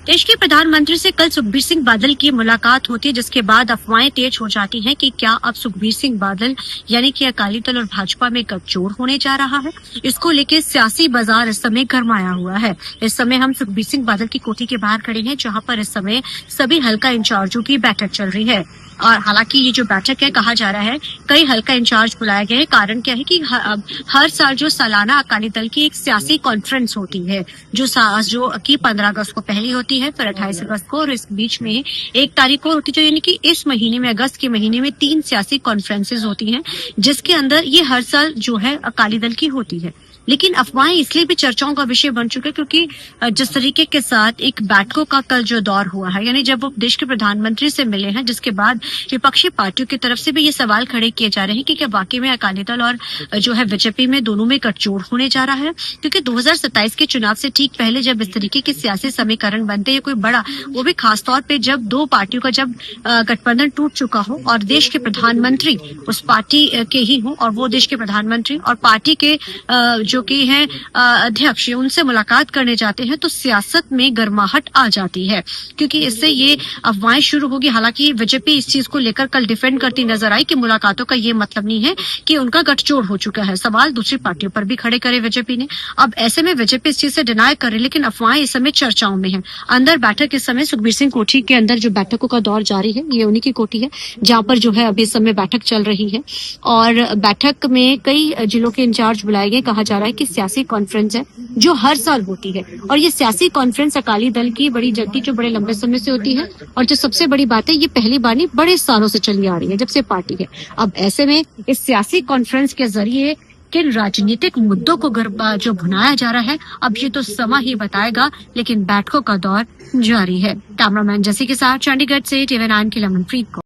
देश के प्रधानमंत्री से कल सुखबीर सिंह बादल की मुलाकात होती है, जिसके बाद अफवाहें तेज हो जाती हैं कि क्या अब सुखबीर सिंह बादल यानी कि अकाली दल और भाजपा में गठजोड़ होने जा रहा है। इसको लेकर सियासी बाजार इस समय गरमाया हुआ है। इस समय हम सुखबीर सिंह बादल की कोठी के बाहर खड़े हैं, जहां पर इस समय सभी हल्का इंचार्जों की बैठक चल रही है। और हालांकि ये जो बैठक है, कहा जा रहा है कई हल्का इंचार्ज बुलाए गए हैं। कारण क्या है कि हर साल जो सालाना अकाली दल की एक सियासी कॉन्फ्रेंस होती है, जो कि 15 अगस्त को पहली होती है, फिर 28 अगस्त को, और इस बीच में 1 तारीख को होती है। यानी कि इस महीने में, अगस्त के महीने में 3 सियासी कॉन्फ्रेंसेज होती हैं, जिसके अंदर ये हर साल जो है अकाली दल की होती है। लेकिन अफवाहें इसलिए भी चर्चाओं का विषय बन चुके, क्योंकि जिस तरीके के साथ एक बैठकों का कल जो दौर हुआ है, यानी जब वो देश के प्रधानमंत्री से मिले हैं, जिसके बाद विपक्षी पार्टियों की तरफ से भी ये सवाल खड़े किए जा रहे हैं कि क्या वाकई में अकाली दल और जो है बीजेपी में दोनों में गठजोड़ होने जा रहा है। क्योंकि 2027 के चुनाव से ठीक पहले जब इस तरीके के सियासी समीकरण बनते हैं, कोई बड़ा, वो भी खासतौर पे जब 2 पार्टियों का जब गठबंधन टूट चुका हो और देश के प्रधानमंत्री उस पार्टी के ही हो, और वो देश के प्रधानमंत्री और पार्टी के जो कि हैं अध्यक्ष, उनसे मुलाकात करने जाते हैं, तो सियासत में गर्माहट आ जाती है। क्योंकि इससे ये अफवाहें शुरू होगी। हालांकि बीजेपी इस चीज को लेकर कल डिफेंड करती नजर आई कि मुलाकातों का ये मतलब नहीं है कि उनका गठजोड़ हो चुका है। सवाल दूसरी पार्टियों पर भी खड़े करे बीजेपी ने। अब ऐसे में बीजेपी इस चीज से डिनाई कर रही, लेकिन अफवाहें इस समय चर्चाओं में है। अंदर बैठक इस समय सुखबीर सिंह कोठी के अंदर जो बैठकों का दौर जारी है, ये उन्हीं की कोठी है, जहां पर जो है अभी इस समय बैठक चल रही है। और बैठक में कई जिलों के इंचार्ज बुलाए गए। कहा जा रहा है कि सियासी कॉन्फ्रेंस है जो हर साल होती है, और ये सियासी कॉन्फ्रेंस अकाली दल की बड़ी जल्दी जो बड़े लंबे समय से होती है। और जो सबसे बड़ी बात है, ये पहली बार नहीं, बड़े सालों से चली आ रही है, जब से पार्टी है। अब ऐसे में इस सियासी कॉन्फ्रेंस के जरिए किन राजनीतिक मुद्दों को जो भुनाया जा रहा है, अब ये तो समय ही बताएगा, लेकिन बैठकों का दौर जारी है। कैमरामैन जसी के साथ चंडीगढ़ से TV9 की लमनप्रीत को।